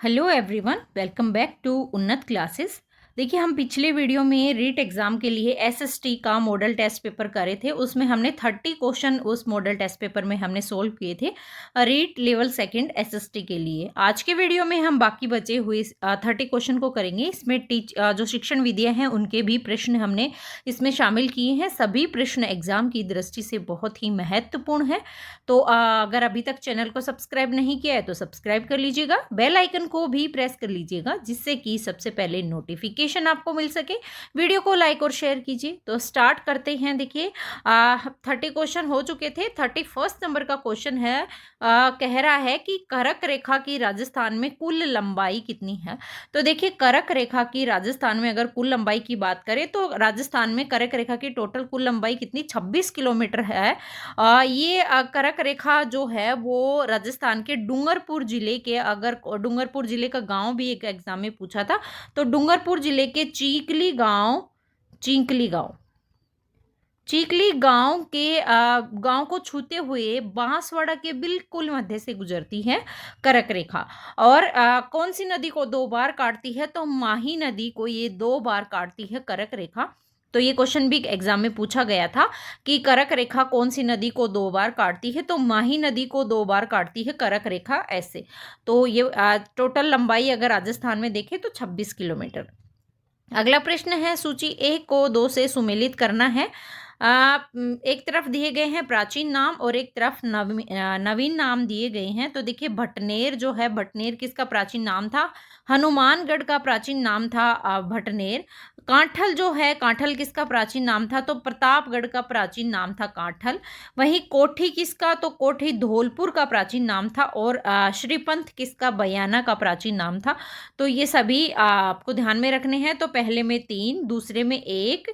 Hello everyone, welcome back to Unnat classes. देखिए, हम पिछले वीडियो में रीट एग्ज़ाम के लिए एसएसटी का मॉडल टेस्ट पेपर करे थे। उसमें हमने 30 क्वेश्चन उस मॉडल टेस्ट पेपर में हमने सोल्व किए थे रीट लेवल सेकंड एसएसटी के लिए। आज के वीडियो में हम बाकी बचे हुए 30 क्वेश्चन को करेंगे। इसमें जो शिक्षण विधियाँ हैं उनके भी प्रश्न हमने इसमें शामिल किए हैं। सभी प्रश्न एग्जाम की दृष्टि से बहुत ही महत्वपूर्ण है। तो अगर अभी तक चैनल को सब्सक्राइब नहीं किया है तो सब्सक्राइब कर लीजिएगा, बेल आइकन को भी प्रेस कर लीजिएगा जिससे कि सबसे पहले नोटिफिकेशन आपको मिल सके। वीडियो को लाइक और शेयर कीजिए। तो स्टार्ट करते हैं। देखिए, 30 क्वेश्चन हो चुके थे। 31 नंबर का क्वेश्चन है। कह रहा है कि करक रेखा की राजस्थान में कुल लंबाई कितनी है। तो देखिए, करक रेखा की राजस्थान में अगर कुल लंबाई की बात करें तो राजस्थान में करक रेखा की टोटल कुल लंबाई कितनी 26 किलोमीटर है। ये करक रेखा जो है वो राजस्थान के डूंगरपुर जिले के, अगर डूंगरपुर जिले का गांव भी एक एग्जाम में पूछा था तो डूंगरपुर जिले के चीकली गांव के गांव को छूते हुए बांसवाड़ा के बिल्कुल मध्य से गुजरती है करक रेखा। और कौन सी नदी को 2 बार काटती है, तो माही नदी को ये 2 बार काटती है करक रेखा। तो ये क्वेश्चन भी एग्जाम में पूछा गया था कि करक रेखा कौन सी नदी को 2 बार काटती है, तो माही नदी को 2 बार काटती है करक रेखा ऐसे। तो ये टोटल लंबाई अगर राजस्थान में देखें तो 26 किलोमीटर। अगला प्रश्न है, सूची 1 को 2 से सुमेलित करना है। एक तरफ दिए गए हैं प्राचीन नाम और एक तरफ नवीन नाम दिए गए हैं। तो देखिए, भटनेर जो है, भटनेर किसका प्राचीन नाम था? हनुमानगढ़ का प्राचीन नाम था भटनेर। कांठल जो है, कांठल किसका प्राचीन नाम था? तो प्रतापगढ़ का प्राचीन नाम था कांठल। वहीं कोठी किसका? तो कोठी धौलपुर का प्राचीन नाम था। और श्रीपंथ किसका? बयाना का प्राचीन नाम था। तो ये सभी आपको ध्यान में रखने हैं। तो पहले में 3, दूसरे में 1,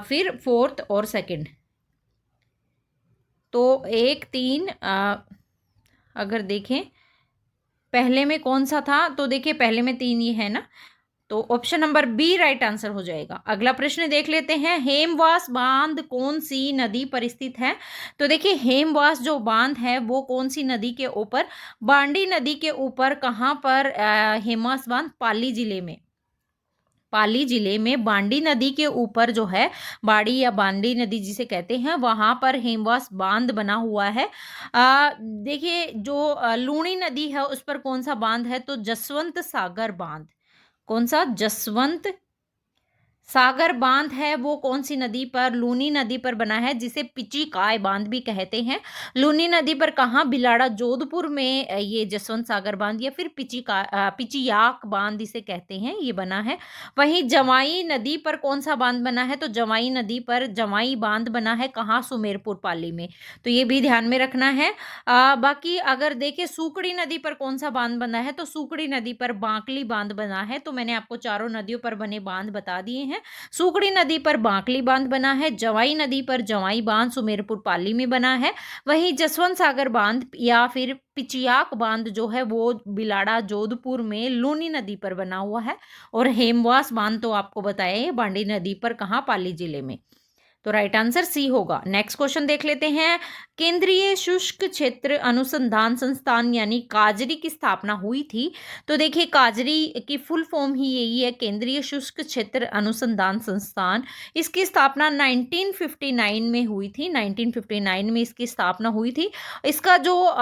फिर फोर्थ और सेकंड। तो 1, 3 अगर देखें पहले में कौन सा था, तो देखिए पहले में 3 ये है ना, तो option number B right answer हो जाएगा। अगला प्रश्न देख लेते हैं। हेमवास बांध कौन सी नदी पर स्थित है? तो देखिए, हेमवास जो बांध है वो कौन सी नदी के ऊपर? बांडी नदी के ऊपर। कहाँ पर हेमवास बांध? पाली जिले में बांडी नदी के ऊपर जो है, बाड़ी या बांडी नदी जिसे कहते हैं, वहां पर हेमवास बांध बना हुआ है। देखिए, जो लूणी नदी है उस पर कौन सा बांध है? तो जसवंत सागर बांध। कौन सा? जसवंत सागर बांध है वो कौन सी नदी पर? लूनी नदी पर बना है, जिसे पिचीकाय बांध भी कहते हैं। लूनी नदी पर कहाँ? बिलाड़ा जोधपुर में ये जसवंत सागर बांध या फिर पिचियाक बांध इसे कहते हैं, ये बना है। वहीं जवाई नदी पर कौन सा बांध बना है? तो जवाई नदी पर जवाई बांध बना है। कहाँ? सुमेरपुर पाली में। तो ये भी ध्यान में रखना है। बाकी अगर देखें सूकड़ी नदी पर कौन सा बांध बना है, तो सूकड़ी नदी पर बांकली बांध बना है। तो मैंने आपको चारों नदियों पर बने बांध बता दिए हैं। सूकड़ी नदी पर बांकली बांध बना है, जवाई नदी पर जवाई बांध सुमेरपुर पाली में बना है। वहीं जसवंत सागर बांध या फिर पिचियाक बांध जो है वो बिलाड़ा जोधपुर में लूनी नदी पर बना हुआ है। और हेमवास बांध तो आपको बताया है बांडी नदी पर, कहाँ? पाली जिले में। तो राइट आंसर सी होगा। नेक्स्ट क्वेश्चन देख लेते हैं। केंद्रीय शुष्क क्षेत्र अनुसंधान संस्थान यानी काजरी की स्थापना हुई थी। तो देखिए, काजरी की फुल फॉर्म ही यही है, केंद्रीय शुष्क क्षेत्र अनुसंधान संस्थान। इसकी स्थापना 1959 में हुई थी। 1959 में इसकी स्थापना हुई थी। इसका जो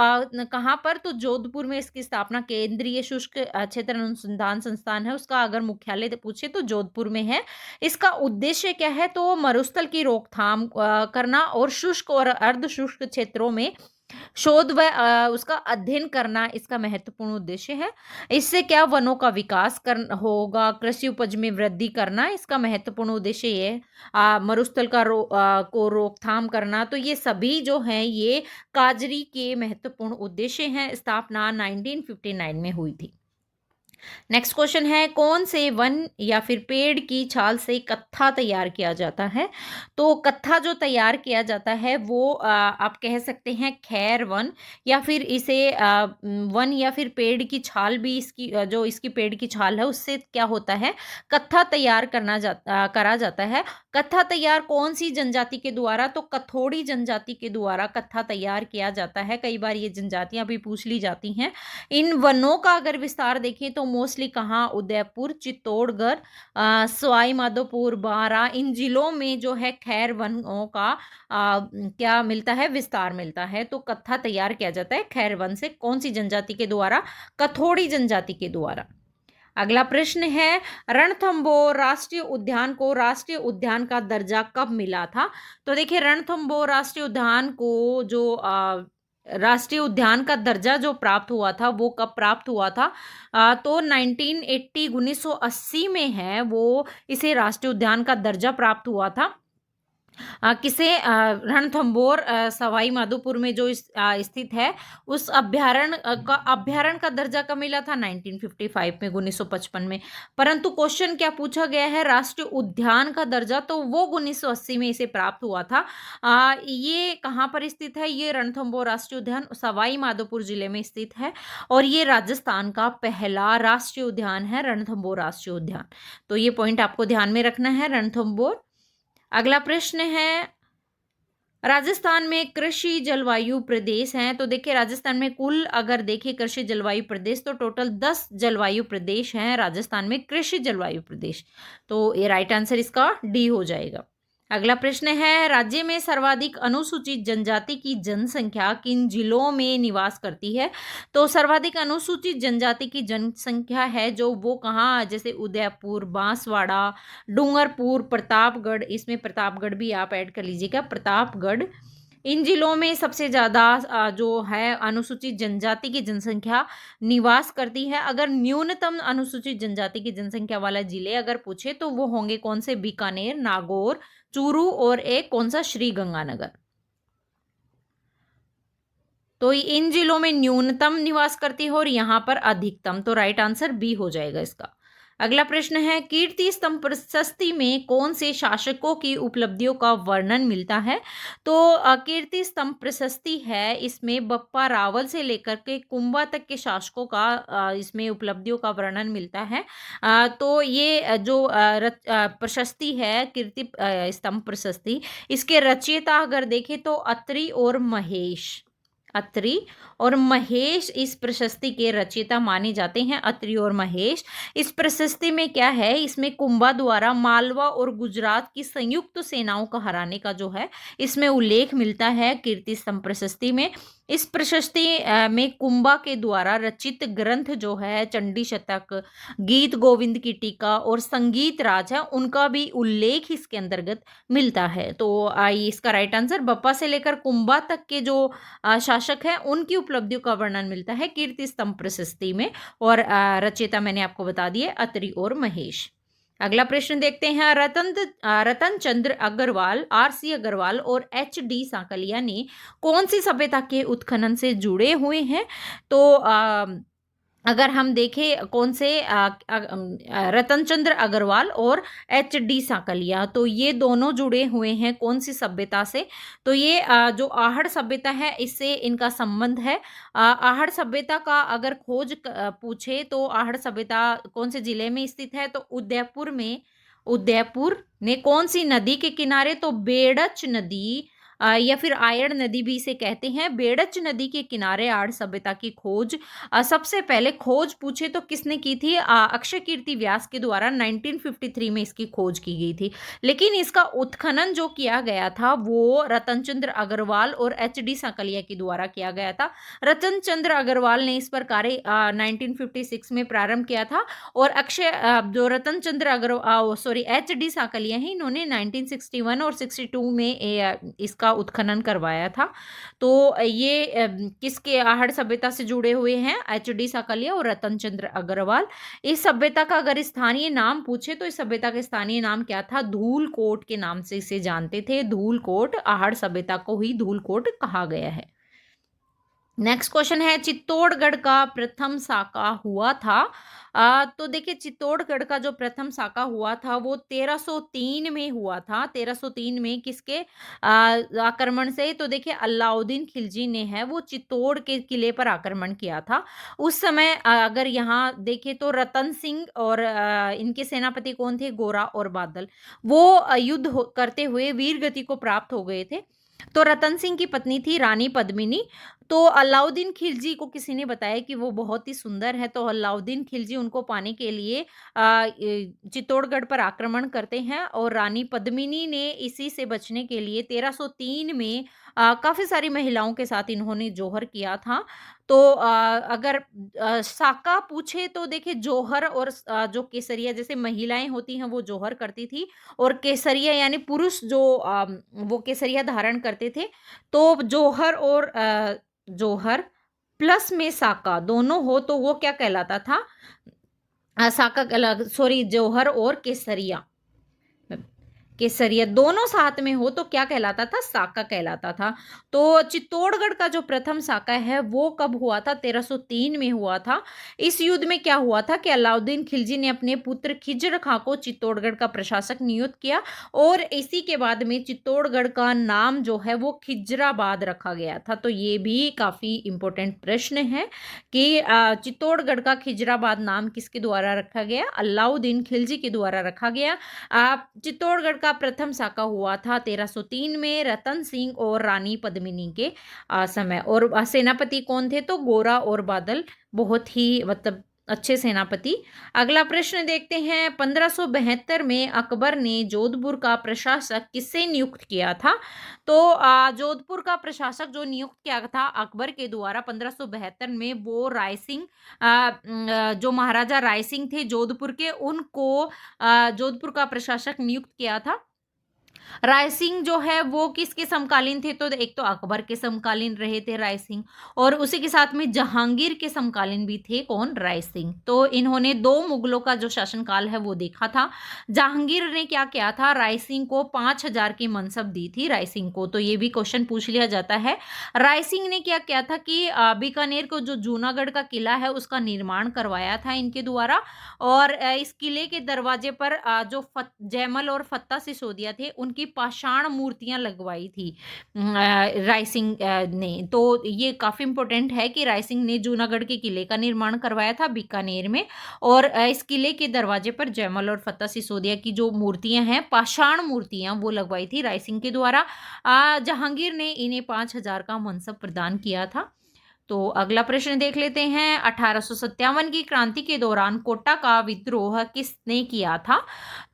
कहाँ पर? तो जोधपुर में इसकी स्थापना केंद्रीय शुष्क क्षेत्र अनुसंधान संस्थान है, उसका अगर मुख्यालय पूछे तो जोधपुर में है। इसका उद्देश्य क्या है? तो मरुस्थल की रोकथाम करना और शुष्क और अर्ध शुष्क क्षेत्रों में शोध व उसका अध्ययन करना इसका महत्वपूर्ण उद्देश्य है। इससे क्या? वनों का विकास कर होगा, कृषि उपज में वृद्धि करना इसका महत्वपूर्ण उद्देश्य ये है। मरुस्थल का को रोकथाम करना। तो ये सभी जो हैं ये काजरी के महत्वपूर्ण उद्देश्य हैं। स्थापना 1959 में हुई थी। नेक्स्ट क्वेश्चन है, कौन से वन या फिर पेड़ की छाल से कत्था तैयार किया जाता है? तो कत्था जो तैयार किया जाता है वो आप कह सकते हैं खैर वन, या फिर इसे वन या फिर पेड़ की छाल भी इसकी जो इसकी पेड़ की छाल है उससे क्या होता है, कत्था तैयार करा जाता है। कत्था तैयार कौन सी जनजाति के द्वारा? तो कथोड़ी जनजाति के द्वारा कत्था तैयार किया जाता है। कई बार ये जनजातियां भी पूछ ली जाती हैं। इन वनों का अगर विस्तार देखें तो मोस्टली कहाँ, उदयपुर, चित्तौड़गढ़, सवाई माधोपुर, बारां, इन जिलों में जो है खैर वनों का क्या मिलता है, विस्तार मिलता है। तो कत्था तैयार किया जाता है खैर वन से, कौन सी जनजाति के द्वारा? कथोड़ी जनजाति के द्वारा। अगला प्रश्न है, रणथंभौर राष्ट्रीय उद्यान को राष्ट्रीय उद्यान का दर्जा कब मिला था? तो देखिए, रणथंभौर राष्ट्रीय उद्यान को जो राष्ट्रीय उद्यान का दर्जा जो प्राप्त हुआ था वो कब प्राप्त हुआ था? तो 1980 1980 में है वो इसे राष्ट्रीय उद्यान का दर्जा प्राप्त हुआ था। किसे? रणथंभौर सवाई माधोपुर में जो स्थित है उस अभ्यारण्य का दर्जा कब मिला था? 1955 में, 1955 में। परंतु क्वेश्चन क्या पूछा गया है, राष्ट्रीय उद्यान का दर्जा, तो वो 1980 में इसे प्राप्त हुआ था। ये कहाँ पर स्थित है? ये रणथंभौर राष्ट्रीय उद्यान सवाई माधोपुर जिले में स्थित है, और ये राजस्थान का पहला राष्ट्रीय उद्यान है, रणथंभौर राष्ट्रीय उद्यान। तो ये पॉइंट आपको ध्यान में रखना है, रणथंभौर। अगला प्रश्न है, राजस्थान में कृषि जलवायु प्रदेश हैं। तो देखिए, राजस्थान में कुल अगर देखें कृषि जलवायु प्रदेश तो टोटल 10 जलवायु प्रदेश हैं राजस्थान में, कृषि जलवायु प्रदेश। तो ये राइट आंसर इसका डी हो जाएगा। अगला प्रश्न है, राज्य में सर्वाधिक अनुसूचित जनजाति की जनसंख्या किन जिलों में निवास करती है? तो सर्वाधिक अनुसूचित जनजाति की जनसंख्या है जो वो कहाँ, जैसे उदयपुर, बांसवाड़ा, डूंगरपुर, प्रतापगढ़, इसमें प्रतापगढ़ भी आप ऐड कर लीजिएगा, प्रतापगढ़, इन जिलों में सबसे ज़्यादा जो है अनुसूचित जनजाति की जनसंख्या निवास करती है। अगर न्यूनतम अनुसूचित जनजाति की जनसंख्या वाला जिले अगर पूछे तो वो होंगे कौन से? बीकानेर, नागौर, चूरू, और एक कौन सा? श्री गंगानगर। तो इन जिलों में न्यूनतम निवास करती है और यहाँ पर अधिकतम, तो राइट आंसर बी हो जाएगा इसका। अगला प्रश्न है, कीर्ति स्तंभ प्रशस्ति में कौन से शासकों की उपलब्धियों का वर्णन मिलता है? तो कीर्ति स्तंभ प्रशस्ति है, इसमें बप्पा रावल से लेकर के कुंभा तक के शासकों का इसमें उपलब्धियों का वर्णन मिलता है। तो ये जो प्रशस्ति है कीर्ति स्तंभ प्रशस्ति, इसके रचयिता अगर देखें तो अत्रि और महेश, अत्रि और महेश इस प्रशस्ति के रचयिता माने जाते हैं, अत्रि और महेश। इस प्रशस्ति में क्या है, इसमें कुंभा द्वारा मालवा और गुजरात की संयुक्त सेनाओं को हराने का जो है इसमें उल्लेख मिलता है कीर्ति स्तंभ प्रशस्ति में। इस प्रशस्ति में कुंभा के द्वारा रचित ग्रंथ जो है चंडी शतक, गीत गोविंद की टीका और संगीत राज है, उनका भी उल्लेख इसके अंतर्गत मिलता है। तो इसका राइट आंसर बप्पा से लेकर कुंभा तक के जो शासक हैं उनकी उपलब्धियों का वर्णन मिलता है कीर्ति स्तंभ प्रशस्ति में, और रचयिता मैंने आपको बता दिए अत्रि और महेश। अगला प्रश्न देखते हैं, रतन चंद्र अग्रवाल, आर.सी. अग्रवाल और एच.डी. सांकलिया ने कौन सी सभ्यता के उत्खनन से जुड़े हुए हैं? तो अगर हम देखें कौन से रतन चंद्र अग्रवाल और एच.डी. सांकलिया, तो ये दोनों जुड़े हुए हैं कौन सी सभ्यता से? तो ये जो आहड़ सभ्यता है इससे इनका संबंध है। आहड़ सभ्यता का अगर खोज पूछे तो आहड़ सभ्यता कौन से जिले में स्थित है? तो उदयपुर में। उदयपुर ने कौन सी नदी के किनारे? तो बेड़च नदी या फिर आयड़ नदी भी इसे कहते हैं। बेड़च नदी के किनारे आड़ सभ्यता की खोज सबसे पहले खोज पूछे तो किसने की थी? अक्षय कीर्ति व्यास के द्वारा 1953 में इसकी खोज की गई थी। लेकिन इसका उत्खनन जो किया गया था वो रतनचंद्र अग्रवाल और एच.डी. सांकलिया के द्वारा किया गया था। रतनचंद्र अग्रवाल ने इस पर कार्य 1956 में प्रारंभ किया था, और जो रतनचंद्र अग्रवाल एच.डी. सांकलिया है, इन्होंने 1961 और 62 में इसका उत्खनन करवाया था। तो ये किसके आहड़ सभ्यता से जुड़े हुए हैं? एच.डी. सांकलिया और रतनचंद्र अग्रवाल। इस सभ्यता का अगर स्थानीय नाम पूछे तो इस सभ्यता का स्थानीय नाम क्या था? धूलकोट के नाम से इसे जानते थे। धूलकोट, आहड़ सभ्यता को ही धूलकोट कहा गया है। नेक्स्ट क्वेश्चन है चित्तौड़गढ़ का प्रथम साका हुआ था। तो देखिए चित्तौड़गढ़ का जो प्रथम साका हुआ था वो 1303 में हुआ था। 1303 में किसके आक्रमण से? तो देखिए अलाउद्दीन खिलजी ने है वो चित्तौड़ के किले पर आक्रमण किया था। उस समय अगर यहाँ देखें तो रतन सिंह और इनके सेनापति कौन थे? गोरा और बादल। वो युद्ध करते हुए वीर गति को प्राप्त हो गए थे। तो रतन सिंह की पत्नी थी रानी पद्मिनी। तो अलाउद्दीन खिलजी को किसी ने बताया कि वो बहुत ही सुंदर है, तो अलाउद्दीन खिलजी उनको पाने के लिए चित्तौड़गढ़ पर आक्रमण करते हैं और रानी पद्मिनी ने इसी से बचने के लिए 1303 में काफ़ी सारी महिलाओं के साथ इन्होंने जौहर किया था। तो अगर साका पूछे तो देखिए जौहर और जो केसरिया जैसे महिलाएं होती हैं वो जौहर करती थी और केसरिया यानी पुरुष जो वो केसरिया धारण करते थे। तो जौहर प्लस में साका दोनों हो तो वो क्या कहलाता था? साका सॉरी जौहर और केसरिया, केसरिया दोनों साथ में हो तो क्या कहलाता था? साका कहलाता था। तो चित्तौड़गढ़ का जो प्रथम साका है वो कब हुआ था? 1303 में हुआ था। इस युद्ध में क्या हुआ था कि अलाउद्दीन खिलजी ने अपने पुत्र खिज्र खां को चित्तौड़गढ़ का प्रशासक नियुक्त किया और इसी के बाद में चित्तौड़गढ़ का नाम जो है वो खिजराबाद रखा गया था। तो ये भी काफी इंपॉर्टेंट प्रश्न है कि चित्तौड़गढ़ का खिजराबाद नाम किसके द्वारा रखा गया? अलाउद्दीन खिलजी के द्वारा रखा गया। चित्तौड़गढ़ का प्रथम साका हुआ था 1303 में रतन सिंह और रानी पद्मिनी के समय। और सेनापति कौन थे? तो गोरा और बादल, बहुत ही मतलब अच्छे सेनापति। अगला प्रश्न देखते हैं 1572 में अकबर ने जोधपुर का प्रशासक किससे नियुक्त किया था? तो जोधपुर का प्रशासक जो नियुक्त किया था अकबर के द्वारा 1572 में वो राय सिंह, जो महाराजा राय सिंह थे जोधपुर के, उनको जोधपुर का प्रशासक नियुक्त किया था। राय सिंह जो है वो किसके समकालीन थे? तो एक तो अकबर के समकालीन रहे थे राय सिंह और उसी के साथ में जहांगीर के समकालीन भी थे। कौन? राय सिंह। तो इन्होंने दो मुगलों का जो शासनकाल है वो देखा था। जहांगीर ने क्या किया था? राय सिंह को 5000 की मनसब दी थी राय सिंह को। तो ये भी क्वेश्चन पूछ लिया जाता है। राय सिंह ने क्या किया था कि बीकानेर को जो जूनागढ़ का किला है उसका निर्माण करवाया था इनके द्वारा और इस किले के दरवाजे पर जो जयमल और फत्ता सिसोदिया थे उनकी पाषाण मूर्तियां लगवाई थी राय सिंह ने। तो ये काफी इंपॉर्टेंट है कि राय सिंह ने जूनागढ़ के किले का निर्माण करवाया था बीकानेर में और इस किले के दरवाजे पर जयमल और फत्ता सिसोदिया की जो मूर्तियां हैं पाषाण मूर्तियां वो लगवाई थी राय सिंह के द्वारा। जहांगीर ने इन्हें 5000 का मनसब प्रदान किया था। तो अगला प्रश्न देख लेते हैं 1857 की क्रांति के दौरान कोटा का विद्रोह किसने किया था?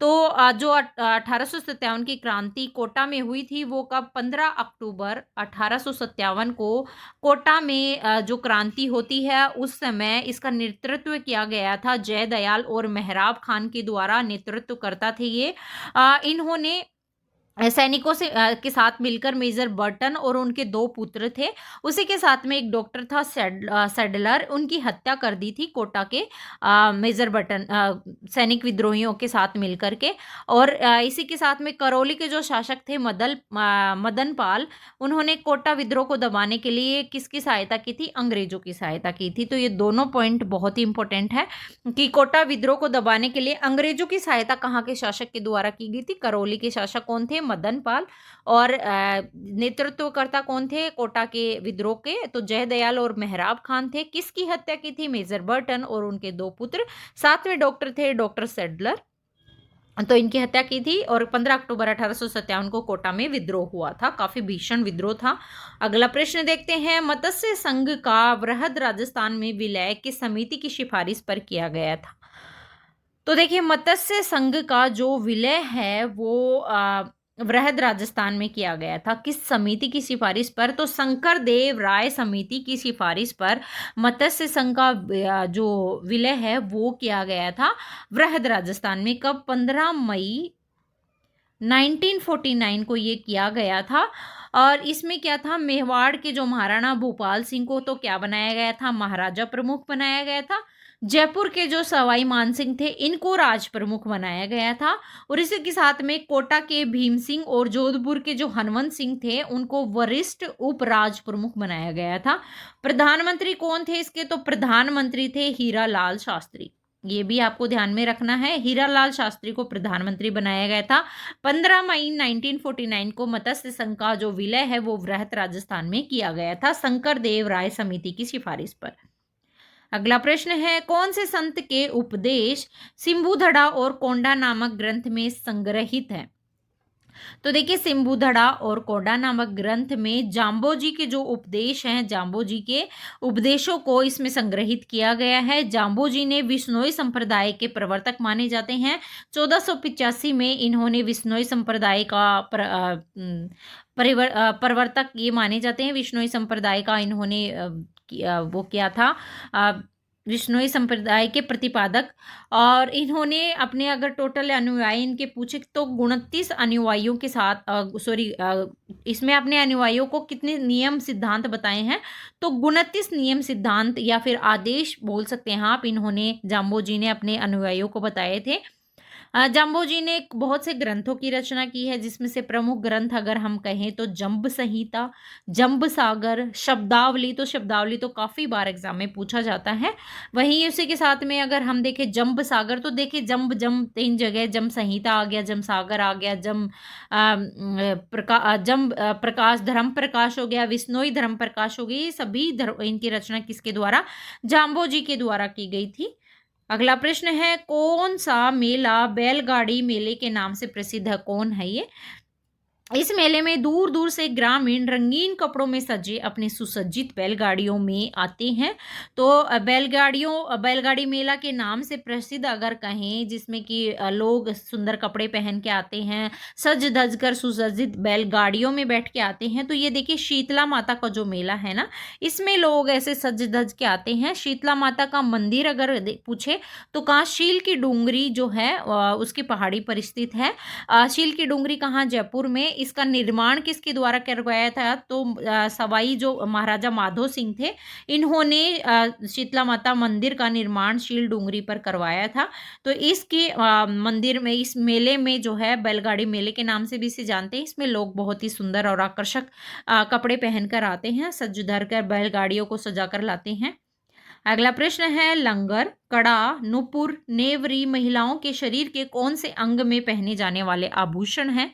तो जो 1857 की क्रांति कोटा में हुई थी वो कब? 15 अक्टूबर 1857 को कोटा में जो क्रांति होती है उस समय इसका नेतृत्व किया गया था जयदयाल और मेहराब खान के द्वारा नेतृत्व करता थे ये। इन्होंने सैनिकों से के साथ मिलकर मेजर बर्टन और उनके दो पुत्र थे, उसी के साथ में एक डॉक्टर था सैडलर, उनकी हत्या कर दी थी कोटा के मेजर बर्टन सैनिक विद्रोहियों के साथ मिलकर के। और इसी के साथ में करौली के जो शासक थे मदन पाल, उन्होंने कोटा विद्रोह को दबाने के लिए किसकी सहायता की थी? अंग्रेजों की सहायता की थी। तो ये दोनों पॉइंट बहुत ही इंपॉर्टेंट है कि कोटा विद्रोह को दबाने के लिए अंग्रेजों की सहायता कहाँ के शासक के द्वारा की गई थी? करौली के शासक कौन थे? मदन पाल। और नेतृत्वकर्ता कौन थे कोटा के विद्रोह के? तो जयदयाल और मेहराब खान थे। किसकी हत्या की थी? मेजर बर्टन और उनके दो पुत्र, साथ में डॉक्टर थे डॉक्टर सेडलर, तो इनकी हत्या की थी। और 15 अक्टूबर 1857 को कोटा में विद्रोह हुआ था, काफी भीषण विद्रोह था। अगला प्रश्न देखते हैं मत्स्य संघ का वृहद राजस्थान में विलय किस समिति की सिफारिश पर किया गया था? तो देखिए मत्स्य संघ का जो विलय है वो वृहद राजस्थान में किया गया था। किस समिति की सिफारिश पर? तो शंकर देव राय समिति की सिफारिश पर मत्स्य संघ का जो विलय है वो किया गया था वृहद राजस्थान में। कब? 15 मई 1949 को ये किया गया था। और इसमें क्या था, मेवाड़ के जो महाराणा भूपाल सिंह को तो क्या बनाया गया था, महाराजा प्रमुख बनाया गया था। जयपुर के जो सवाई मानसिंह थे इनको राज प्रमुख बनाया गया था। और इसी के साथ में कोटा के भीम सिंह और जोधपुर के जो हनवंत सिंह थे उनको वरिष्ठ उप राज प्रमुख बनाया गया था। प्रधानमंत्री कौन थे इसके, तो प्रधानमंत्री थे हीरा लाल शास्त्री। ये भी आपको ध्यान में रखना है, हीरा लाल शास्त्री को प्रधानमंत्री बनाया गया था। 15 मई 1949 को मत्स्य संघ का जो विलय है वो वृहत राजस्थान में किया गया था, शंकर देव राय समिति की सिफारिश पर। अगला प्रश्न है, कौन से संत के उपदेश सिंबुधड़ा और कोंडा नामक ग्रंथ में संग्रहित है। तो देखिए, सिंबुधड़ा और कोंडा नामक ग्रंथ में जाम्बोजी के जो उपदेश हैं, जाम्बोजी के उपदेशों को इसमें संग्रहित किया गया है। जाम्बोजी ने विश्नोई संप्रदाय के प्रवर्तक माने जाते हैं। 1485 में इन्होंने विश्नोई संप्रदाय का प्रवर्तक ये माने जाते हैं। विश्नोई संप्रदाय का इन्होंने वो किया था, विश्नोई संप्रदाय के प्रतिपादक। और इन्होंने अपने अगर टोटल अनुयायी इनके पूछे तो 29 अनुयायियों के साथ इसमें अपने अनुयायियों को कितने नियम सिद्धांत बताए हैं, तो 29 नियम सिद्धांत या फिर आदेश बोल सकते हैं आप, इन्होंने जाम्बोजी ने अपने अनुयायियों को बताए थे। जाम्बोजी ने बहुत से ग्रंथों की रचना की है, जिसमें से प्रमुख ग्रंथ अगर हम कहें तो जंब संहिता, जंब सागर, शब्दावली। तो शब्दावली तो काफ़ी बार एग्जाम में पूछा जाता है। वहीं उसी के साथ में अगर हम देखें जंब सागर, तो देखिए जंब जंब 3 जगह, जंब संहिता आ गया, जंब सागर आ गया, जंब प्रकाश, धर्म प्रकाश हो गया, विश्नोई धर्म प्रकाश हो गई। ये सभी इनकी रचना किसके द्वारा, जाम्बोजी के द्वारा की गई थी। अगला प्रश्न है, कौन सा मेला बैलगाड़ी मेले के नाम से प्रसिद्ध है, कौन है ये। इस मेले में दूर दूर से ग्रामीण रंगीन कपड़ों में सजे अपने सुसज्जित बैलगाड़ियों में आते हैं। तो बैलगाड़ी मेला के नाम से प्रसिद्ध अगर कहें, जिसमें कि लोग सुंदर कपड़े पहन के आते हैं, सज धज कर सुसज्जित बैलगाड़ियों में बैठ के आते हैं। तो ये देखिए शीतला माता का जो मेला है ना, इसमें लोग ऐसे सज धज के आते हैं। शीतला माता का मंदिर अगर पूछे तो कहाँ, शील की डूंगरी जो है उसकी पहाड़ी पर स्थित है। शील की डूंगरी कहाँ, जयपुर में। इसका निर्माण किसके द्वारा करवाया था, तो सवाई जो महाराजा माधो सिंह थे, इन्होंने शीतला माता मंदिर का निर्माण शील डूंगरी पर करवाया था। तो इसके मंदिर में, इस मेले में जो है, बैलगाड़ी मेले के नाम से भी इसे जानते हैं, इसमें लोग बहुत ही सुंदर और आकर्षक कपड़े पहनकर आते हैं, सज धर कर बैलगाड़ियों को सजा कर लाते हैं। अगला प्रश्न है, लंगर, कड़ा, नुपुर, नेवरी महिलाओं के शरीर के कौन से अंग में पहने जाने वाले आभूषण हैं।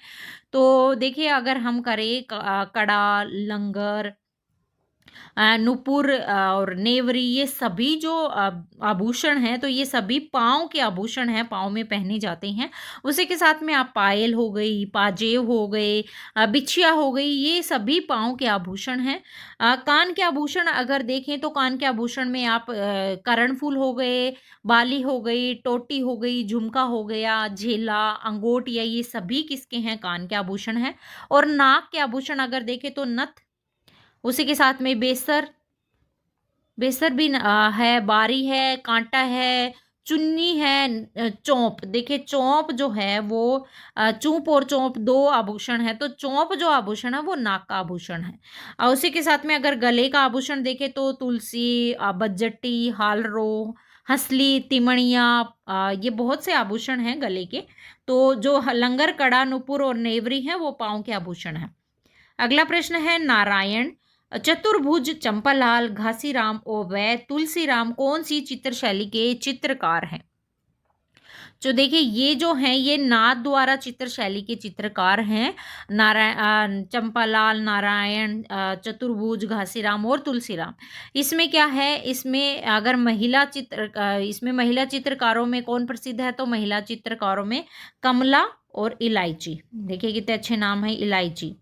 तो देखिए, अगर हम करें कड़ा, लंगर, नुपुर और नेवरी, ये सभी जो आभूषण हैं, तो ये सभी पाँव के आभूषण हैं, पाँव में पहने जाते हैं। उसी के साथ में आप पायल हो गई, पाजेब हो गए, बिछिया हो गई, ये सभी पाँव के आभूषण हैं। कान के आभूषण अगर देखें तो कान के आभूषण में आप कर्णफूल हो गए, बाली हो गई, टोटी हो गई, झुमका हो गया, झेला, अंगूठ, या ये सभी किसके हैं, कान के आभूषण हैं। और नाक के आभूषण अगर देखें तो नथ, उसी के साथ में बेसर, बेसर भी है, बारी है, कांटा है, चुन्नी है, चौंप। देखिए चौंप जो है वो चूप और चौंप 2 आभूषण है, तो चौंप जो आभूषण है वो नाक का आभूषण है। और उसी के साथ में अगर गले का आभूषण देखें तो तुलसी, बज्जटी, हालरो, हंसली, तिमणिया, ये बहुत से आभूषण हैं गले के। तो जो लंगर, कड़ा, नुपुर और नेवरी हैं वो पाँव के आभूषण हैं। अगला प्रश्न है, नारायण, चतुर्भुज, चंपालाल, घासीराम और व तुलसीराम कौन सी चित्र शैली के चित्रकार हैं। जो देखिए, ये जो हैं, ये नाथ द्वारा चित्र शैली के चित्रकार हैं। चंपालाल, नारायण, चतुर्भुज, घासीराम और तुलसीराम। इसमें क्या है, इसमें अगर इसमें महिला चित्रकारों में कौन प्रसिद्ध है, तो महिला चित्रकारों में कमला और इलायची। देखिए कितने अच्छे नाम है, इलायची।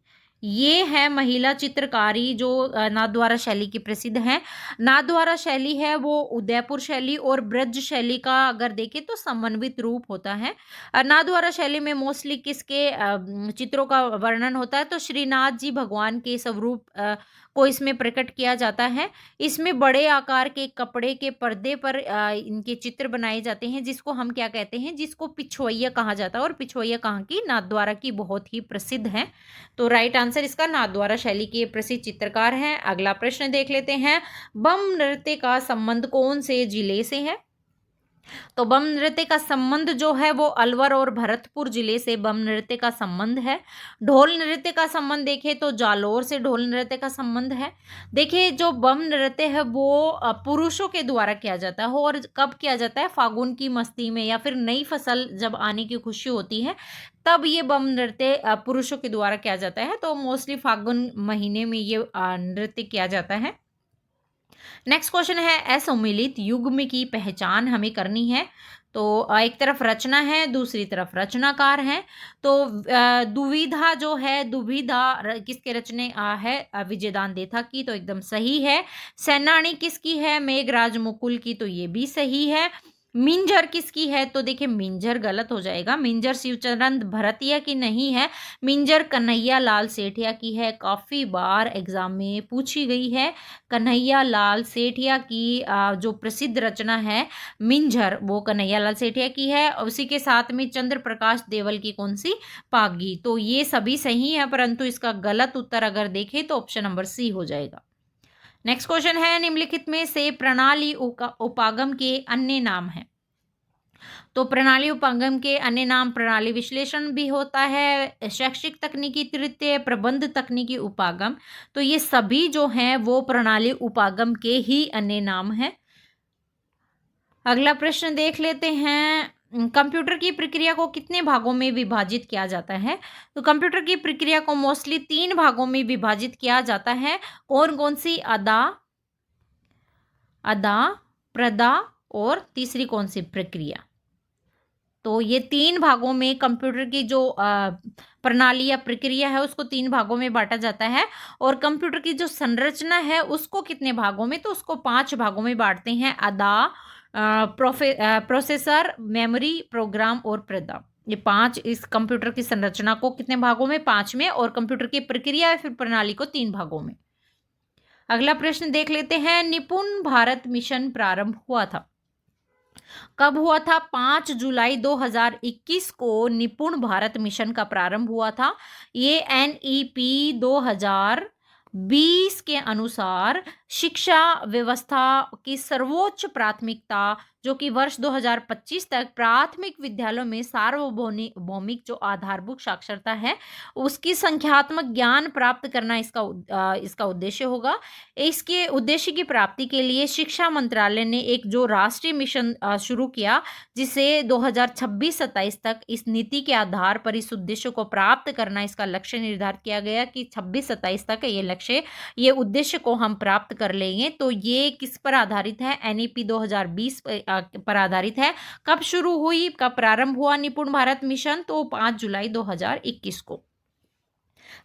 ये है महिला चित्रकारी जो नाथद्वारा शैली की प्रसिद्ध है। नाथद्वारा शैली है वो उदयपुर शैली और ब्रज शैली का अगर देखें तो समन्वित रूप होता है। नाथद्वारा शैली में मोस्टली किसके चित्रों का वर्णन होता है, तो श्रीनाथ जी भगवान के स्वरूप को इसमें प्रकट किया जाता है। इसमें बड़े आकार के कपड़े के पर्दे पर इनके चित्र बनाए जाते हैं, जिसको हम क्या कहते हैं, जिसको पिछवैया कहा जाता है। और पिछवैया कहाँ की, नाथद्वारा की बहुत ही प्रसिद्ध है। तो राइट आंसर आंसर इसका नाथद्वारा शैली के प्रसिद्ध चित्रकार हैं। अगला प्रश्न देख लेते हैं, बम नृत्य का संबंध कौन से जिले से है? तो बम नृत्य का संबंध जो है वो अलवर और भरतपुर जिले से बम नृत्य का संबंध है। ढोल नृत्य का संबंध देखें तो जालोर से ढोल नृत्य का संबंध है। देखिए जो बम नृत्य है वो पुरुषों के द्वारा किया जाता है और कब किया जाता है? फागुन की मस्ती में या फिर नई फसल जब आने की खुशी होती है तब ये बम नृत्य पुरुषों के द्वारा किया जाता है। तो मोस्टली फागुन महीने में ये नृत्य किया जाता है। नेक्स्ट क्वेश्चन है, असम्मिलित युग्म की पहचान हमें करनी है। तो एक तरफ रचना है, दूसरी तरफ रचनाकार हैं। तो दुविधा जो है, दुविधा किसके रचने है? विजयदान देथा की, तो एकदम सही है। सैनानी किसकी है? मेघराज मुकुल की, तो ये भी सही है। मिंजर किसकी है? तो देखिए मिंजर गलत हो जाएगा, मिंजर शिवचंद्र भरतिया की नहीं है, मिंजर कन्हैया लाल सेठिया की है। काफ़ी बार एग्जाम में पूछी गई है। कन्हैया लाल सेठिया की जो प्रसिद्ध रचना है मिंजर, वो कन्हैया लाल सेठिया की है। उसी के साथ में चंद्र प्रकाश देवल की कौन सी? पागी। तो ये सभी सही है, परंतु इसका गलत उत्तर अगर देखें तो ऑप्शन नंबर सी हो जाएगा। नेक्स्ट क्वेश्चन है, निम्नलिखित में से प्रणाली उपागम के अन्य नाम हैं। तो प्रणाली उपागम के अन्य नाम प्रणाली विश्लेषण भी होता है, शैक्षिक तकनीकी तृतीय, प्रबंध तकनीकी उपागम। तो ये सभी जो हैं वो प्रणाली उपागम के ही अन्य नाम हैं। अगला प्रश्न देख लेते हैं, कंप्यूटर की प्रक्रिया को कितने भागों में विभाजित किया जाता है? तो कंप्यूटर की प्रक्रिया को मोस्टली 3 भागों में विभाजित किया जाता है। कौन कौन सी? अदा, प्रदा और तीसरी कौन सी? प्रक्रिया। तो ये 3 भागों में कंप्यूटर की जो प्रणाली या प्रक्रिया है उसको 3 भागों में बांटा जाता है। और कंप्यूटर की जो संरचना है उसको कितने भागों में? तो उसको 5 भागों में बांटते हैं। अदा, प्रोसेसर, मेमोरी, प्रोग्राम और प्रदा। ये 5 इस कंप्यूटर की संरचना को कितने भागों में? 5 में। और कंप्यूटर की प्रक्रिया या फिर प्रणाली को 3 भागों में। अगला प्रश्न देख लेते हैं, निपुण भारत मिशन प्रारंभ हुआ था। कब हुआ था? 5 जुलाई 2021 को निपुण भारत मिशन का प्रारंभ हुआ था। ये NEP 2020 के अनुसार शिक्षा व्यवस्था की सर्वोच्च प्राथमिकता, जो कि वर्ष 2025 तक प्राथमिक विद्यालयों में सार्वभौमिक जो आधारभूत साक्षरता है उसकी संख्यात्मक ज्ञान प्राप्त करना इसका उद्देश्य होगा। इसके उद्देश्य की प्राप्ति के लिए शिक्षा मंत्रालय ने एक जो राष्ट्रीय मिशन शुरू किया, जिसे 2026-27 तक इस नीति के आधार पर इस उद्देश्य को प्राप्त करना, इसका लक्ष्य निर्धारित किया गया कि 26-27 तक ये उद्देश्य को हम प्राप्त कर लेंगे। तो ये किस पर आधारित है? NEP 2020 पर आधारित है। कब शुरू हुई, कब प्रारंभ हुआ निपुण भारत मिशन? तो 5 जुलाई 2021 को।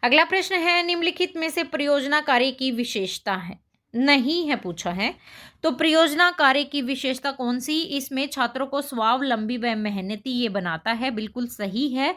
अगला प्रश्न है, निम्नलिखित में से परियोजना कार्य की विशेषता है? नहीं है पूछा है। तो परियोजना कार्य की विशेषता कौन सी? इसमें छात्रों को स्वावलंबी व मेहनती ये बनाता है, बिल्कुल सही है।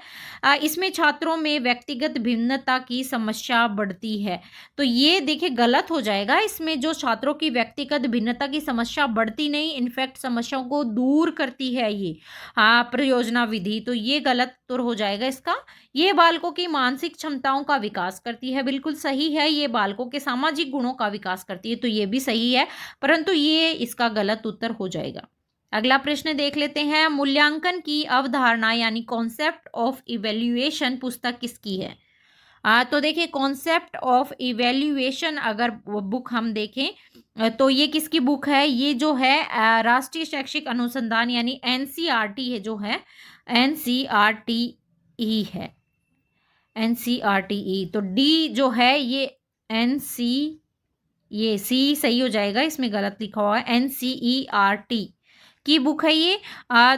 इसमें छात्रों में व्यक्तिगत भिन्नता की समस्या बढ़ती है, तो ये देखिए गलत हो जाएगा। इसमें जो छात्रों की व्यक्तिगत भिन्नता की समस्या बढ़ती नहीं, इनफैक्ट समस्याओं को दूर करती है ये परियोजना विधि, तो ये गलत उत्तर हो जाएगा इसका। ये बालकों की मानसिक क्षमताओं का विकास करती है, बिल्कुल सही है। ये बालकों के सामाजिक गुणों का विकास करती है, तो ये भी सही है, परंतु ये इसका गलत उत्तर हो जाएगा। अगला प्रश्न देख लेते हैं, मूल्यांकन की अवधारणा यानी कॉन्सेप्ट ऑफ इवैल्यूएशन पुस्तक किसकी है? तो देखिए कॉन्सेप्ट ऑफ इवैल्यूएशन अगर बुक हम देखें तो ये किसकी बुक है? ये जो है राष्ट्रीय शैक्षिक अनुसंधान यानी NCERT है, जो है NCERT है, NCERT। तो डी जो है ये ये सी सही हो जाएगा, इसमें गलत लिखा हुआ है। NCERT की बुक है ये।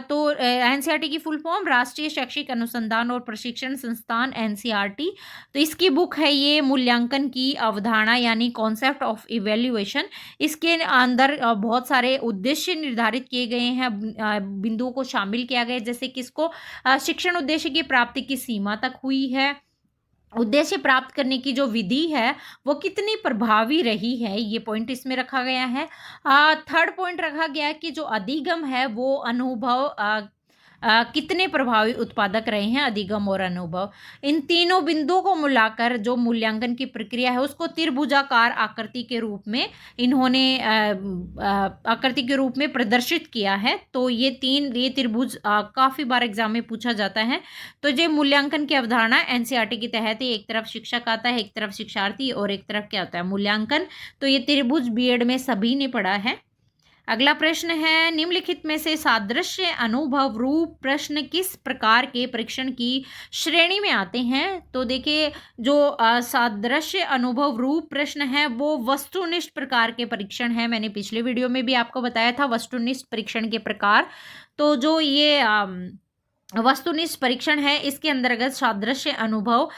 तो NCERT की फुल फॉर्म राष्ट्रीय शैक्षिक अनुसंधान और प्रशिक्षण संस्थान NCERT। तो इसकी बुक है ये, मूल्यांकन की अवधारणा यानी कॉन्सेप्ट ऑफ इवैल्यूएशन। इसके अंदर बहुत सारे उद्देश्य निर्धारित किए गए हैं, बिंदुओं को शामिल किया गया, जैसे किसको? शिक्षण उद्देश्य की प्राप्ति की सीमा तक हुई है, उद्देश्य प्राप्त करने की जो विधि है वो कितनी प्रभावी रही है, ये पॉइंट इसमें रखा गया है। थर्ड पॉइंट रखा गया है कि जो अधिगम है वो अनुभव कितने प्रभावी उत्पादक रहे हैं, अधिगम और अनुभव। इन तीनों बिंदुओं को मिलाकर जो मूल्यांकन की प्रक्रिया है उसको त्रिभुजाकार आकृति के रूप में इन्होंने आकृति के रूप में प्रदर्शित किया है। तो ये त्रिभुज काफी बार एग्जाम में पूछा जाता है। तो ये मूल्यांकन की अवधारणा एनसीईआरटी के तहत ही, एक तरफ शिक्षक आता है, एक तरफ शिक्षार्थी और एक तरफ क्या होता है, मूल्यांकन। तो ये त्रिभुज बीएड में सभी ने पढ़ा है। अगला प्रश्न है, निम्नलिखित में से सादृश्य अनुभव रूप प्रश्न किस प्रकार के परीक्षण की श्रेणी में आते हैं? तो देखिए, जो सादृश्य अनुभव रूप प्रश्न है वो वस्तुनिष्ठ प्रकार के परीक्षण है। मैंने पिछले वीडियो में भी आपको बताया था वस्तुनिष्ठ परीक्षण के प्रकार। तो जो ये वस्तुनिष्ठ परीक्षण है इसके अंतर्गत सादृश्य अनुभव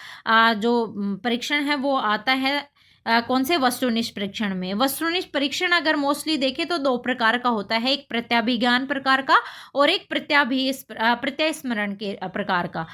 जो परीक्षण है वो आता है कौन से, वस्तुनिष्ठ परीक्षण में। वस्तुनिष्ठ परीक्षण अगर मोस्टली देखें तो दो प्रकार का होता है, एक प्रत्याभिज्ञान प्रकार का और एक प्रत्यास्मरण के प्रकार का।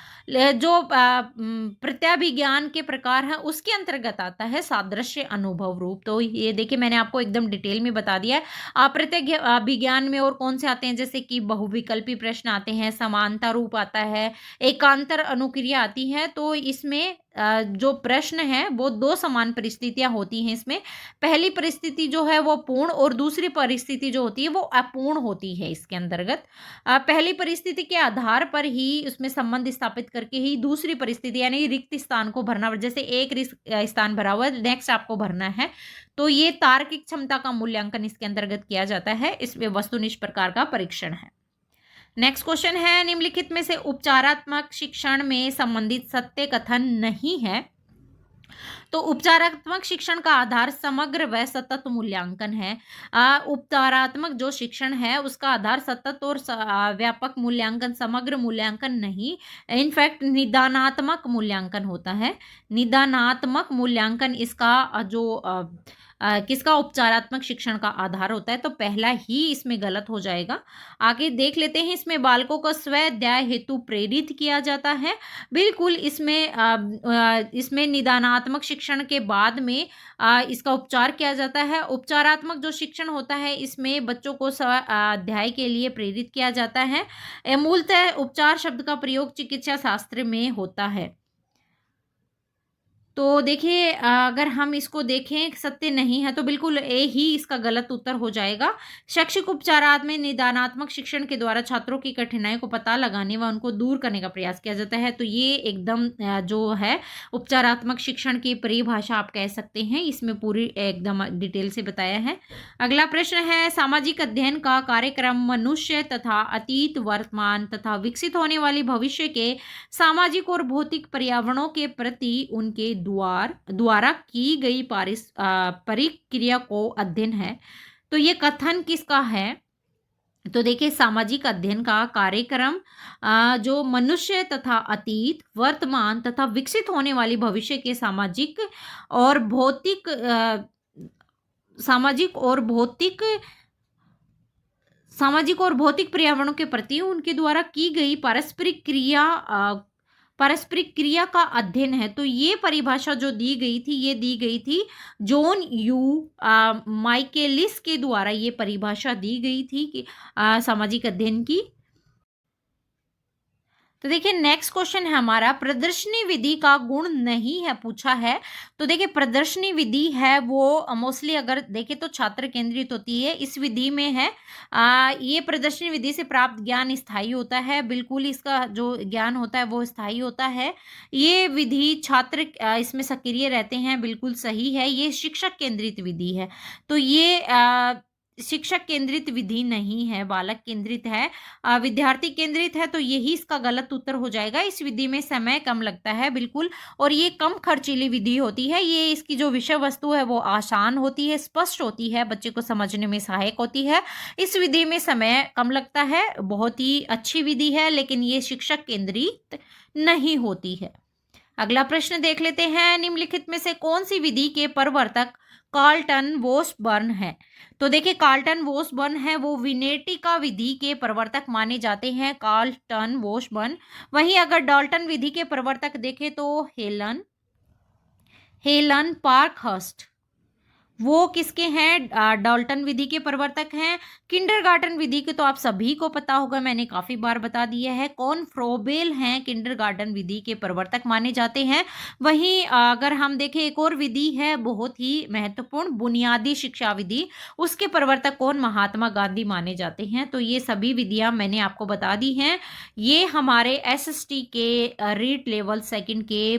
जो प्रत्याभिज्ञान के प्रकार है उसके अंतर्गत आता है सादृश्य अनुभव रूप। तो ये देखिए मैंने आपको एकदम डिटेल में बता दिया है। प्रत्याभिज्ञान में और कौन से आते हैं, जैसे कि बहुविकल्पी प्रश्न आते हैं, समानता रूप आता है, एकांतर अनुक्रिया आती है। तो इसमें जो प्रश्न है वो दो समान परिस्थितियां होती हैं इसमें। पहली परिस्थिति जो है वो पूर्ण और दूसरी परिस्थिति जो होती है वो अपूर्ण होती है इसके अंतर्गत। पहली परिस्थिति के आधार पर ही उसमें संबंध स्थापित करके ही दूसरी परिस्थिति यानी रिक्त स्थान को भरना, जैसे एक रिक्त स्थान भरा हुआ है, नेक्स्ट आपको भरना है। तो ये तार्किक क्षमता का मूल्यांकन इसके अंतर्गत किया जाता है, इसमें वस्तुनिष्ठ प्रकार का परीक्षण है। नेक्स्ट क्वेश्चन है, निम्नलिखित में से उपचारात्मक शिक्षण में संबंधित सत्य कथन नहीं है। तो उपचारात्मक शिक्षण का आधार समग्र व सतत मूल्यांकन है। उपचारात्मक जो शिक्षण है उसका आधार सतत और व्यापक मूल्यांकन, समग्र मूल्यांकन नहीं, इनफैक्ट निदानात्मक मूल्यांकन होता है। निदानात्मक मूल्यांकन इसका जो किसका, उपचारात्मक शिक्षण का आधार होता है। तो पहला ही इसमें गलत हो जाएगा। आगे देख लेते हैं, इसमें बालकों को स्व अध्याय हेतु प्रेरित किया जाता है। बिल्कुल इसमें निदानात्मक शिक्षण के बाद में इसका उपचार किया जाता है। उपचारात्मक जो शिक्षण होता है इसमें बच्चों को स्व अध्याय के लिए प्रेरित किया जाता है। मूलतः उपचार शब्द का प्रयोग चिकित्सा शास्त्र में होता है। तो देखिए अगर हम इसको देखें सत्य नहीं है तो बिल्कुल ए ही इसका गलत उत्तर हो जाएगा। शैक्षिक उपचारात्मक में निदानात्मक शिक्षण के द्वारा छात्रों की कठिनाई को पता लगाने व उनको दूर करने का प्रयास किया जाता है। तो ये एकदम जो है उपचारात्मक शिक्षण की परिभाषा आप कह सकते हैं, इसमें पूरी एकदम डिटेल से बताया है। अगला प्रश्न है, सामाजिक अध्ययन का कार्यक्रम मनुष्य तथा अतीत, वर्तमान तथा विकसित होने वाली भविष्य के सामाजिक और भौतिक पर्यावरणों के प्रति उनके द्वारा की गई परिक्रिया को अध्ययन है। तो ये कथन किसका है? तो देखिए, सामाजिक अध्ययन का कार्यक्रम जो मनुष्य तथा अतीत, वर्तमान तथा विकसित होने वाली भविष्य के सामाजिक और भौतिक पर्यावरणों के प्रति उनके द्वारा की गई पारस्परिक क्रिया का अध्ययन है। तो ये परिभाषा जो दी गई थी जॉन यू माइकेलिस के द्वारा ये परिभाषा दी गई थी कि सामाजिक अध्ययन की। तो देखिए नेक्स्ट क्वेश्चन है हमारा, प्रदर्शनी विधि का गुण नहीं है पूछा है। तो देखिए प्रदर्शनी विधि है वो मोस्टली अगर देखें तो छात्र केंद्रित होती है। इस विधि में है ये प्रदर्शनी विधि से प्राप्त ज्ञान स्थायी होता है। बिल्कुल इसका जो ज्ञान होता है वो स्थायी होता है। ये विधि छात्र इसमें सक्रिय रहते हैं, बिल्कुल सही है। ये शिक्षक केंद्रित विधि है। तो ये शिक्षक केंद्रित विधि नहीं है, बालक केंद्रित है, विद्यार्थी केंद्रित है। तो यही इसका गलत उत्तर हो जाएगा। इस विधि में समय कम लगता है बिल्कुल, और ये कम खर्चीली विधि होती है। ये इसकी जो विषय वस्तु है वो आसान होती है, स्पष्ट होती है, बच्चे को समझने में सहायक होती है। इस विधि में समय कम लगता है, बहुत ही अच्छी विधि है, लेकिन ये शिक्षक केंद्रित नहीं होती है। अगला प्रश्न देख लेते हैं, निम्नलिखित में से कौन सी विधि के प्रवर्तक कार्लटन वॉसबर्न है? तो देखिए कार्लटन वॉसबर्न है वो विनेटिका विधि के प्रवर्तक माने जाते हैं, कार्लटन वॉसबर्न। वहीं अगर डाल्टन विधि के प्रवर्तक देखें तो हेलन पार्कहर्स्ट। वो किसके हैं? डाल्टन विधि के प्रवर्तक हैं। किंडरगार्टन विधि के तो आप सभी को पता होगा, मैंने काफ़ी बार बता दिया है। कौन? फ्रोबेल हैं, किंडरगार्टन विधि के प्रवर्तक माने जाते हैं। वहीं अगर हम देखें एक और विधि है बहुत ही महत्वपूर्ण, बुनियादी शिक्षा विधि, उसके प्रवर्तक कौन? महात्मा गांधी माने जाते हैं। तो ये सभी विधियाँ मैंने आपको बता दी हैं। ये हमारे एसएसटी के रीट लेवल सेकंड के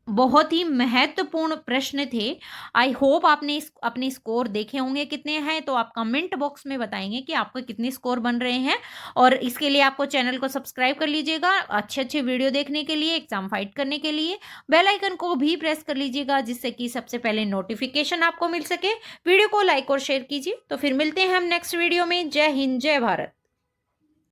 बहुत ही महत्वपूर्ण प्रश्न थे। आई होप आपने अपने स्कोर देखे होंगे कितने हैं, तो आप कमेंट बॉक्स में बताएंगे कि आपके कितने स्कोर बन रहे हैं। और इसके लिए आपको चैनल को सब्सक्राइब कर लीजिएगा अच्छे अच्छे वीडियो देखने के लिए, एग्जाम फाइट करने के लिए। बेल आइकन को भी प्रेस कर लीजिएगा जिससे कि सबसे पहले नोटिफिकेशन आपको मिल सके। वीडियो को लाइक और शेयर कीजिए। तो फिर मिलते हैं हम नेक्स्ट वीडियो में। जय हिंद, जय भारत।